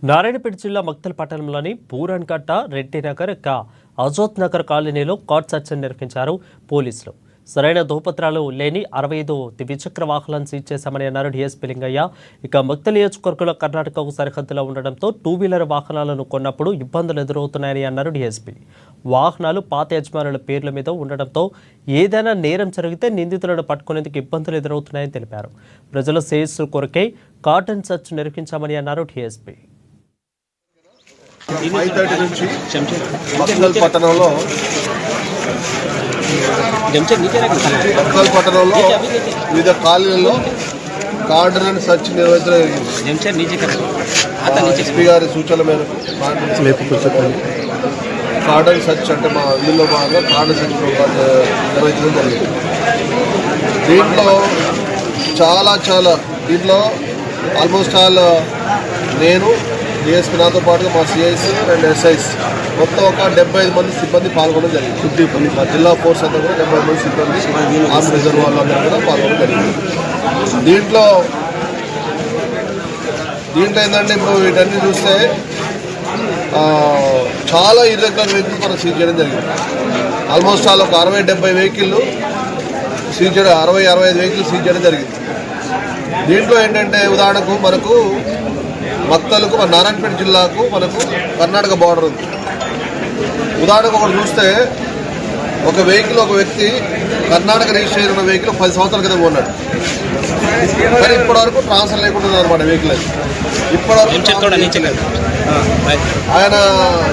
నారాయణపేట జిల్లా మక్తల్ పట్టణంలోని పూరన్కట్ట రెడ్డినగర్ అజోత్ నగర్ కాలనీలో కార్డ్ సెర్చ్ నిర్వహించారు పోలీసులు. సరైన దోపత్రాలు లేని 65 ద్విచక్ర వాహనాలను సీజ్ చేశామని అన్నారు డీఎస్పీ లింగయ్య. ఇక మక్తల్ నియోజకవర్గంలో కర్ణాటకకు సరిహద్దులో ఉండడంతో 2-వీలర్ వాహనాలను కొన్నప్పుడు ఇబ్బందులు ఎదురవుతున్నాయని అన్నారు డీఎస్పీ. వాహనాలు పాత యజమానుల పేర్ల మీద ఉండడంతో ఏదైనా నేరం జరిగితే నిందితులను పట్టుకునేందుకు ఇబ్బందులు ఎదురవుతున్నాయని తెలిపారు. ప్రజల శ్రేయస్సు కొరకే కార్డన్ సెర్చ్ నిర్వహించామని అన్నారు డీఎస్పీ. 5:30 నుంచి మక్తల్ పట్టణంలో వివిధ కాలనీల్లో కార్డన్ సెర్చ్ నిర్వహించడం జరిగింది. ఎస్పీ గారి సూచనల మేరకు కార్డన్ సెర్చ్ అంటే మా ఇల్లులో భాగంగా కార్డన్ సెర్చ్ నిర్వహించడం జరిగింది. దీంట్లో ఆల్మోస్ట్ ఆల్ నేను డిఎస్పీ నాతో పాటుగా మా సిఐస్ అండ్ ఎస్ఐస్ మొత్తం ఒక 75 మంది సిబ్బంది పాల్గొనడం జరిగింది. మా జిల్లా ఫోర్స్ అంతా కూడా 70 మంది సిబ్బంది ఆర్మీ రిజర్వ్ వాళ్ళందరూ కూడా పాల్గొనడం జరిగింది. దీంట్లో ఏంటంటే ఇప్పుడు వీటన్ని చూస్తే చాలా ఇర్రెగ్యులర్ వెహికల్స్ మనం సీజ్ చేయడం జరిగింది. ఆల్మోస్ట్ ఆల్ ఒక 60-70 వెహికల్ సీజ్ చేయడం, 60-65 వెహికల్ సీజ్ చేయడం జరిగింది. దీంట్లో ఏంటంటే ఉదాహరణకు మనకు మక్తలకు మన నారాయణపేట జిల్లాకు మనకు కర్ణాటక బార్డర్ ఉంది. ఉదాహరణకు ఒకటి చూస్తే ఒక వ్యక్తి కర్ణాటక రిజిస్టర్ అయిన వెహికల్ 10 సంవత్సరాల క్రితం కొన్నాడు. కానీ ఇప్పటివరకు ట్రాన్స్ఫర్ లేకుండా అనమాట వెహికల్ అది. ఇప్పటివరకు ఆయన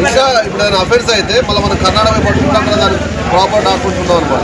ఇంకా ఇప్పుడు ఆయన అఫెన్స్ అయితే మళ్ళీ మనం కర్ణాటక పట్టుకుంటాం కదా, దానికి ప్రాపర్ డాక్యుమెంట్స్ ఉన్నాం అనమాట.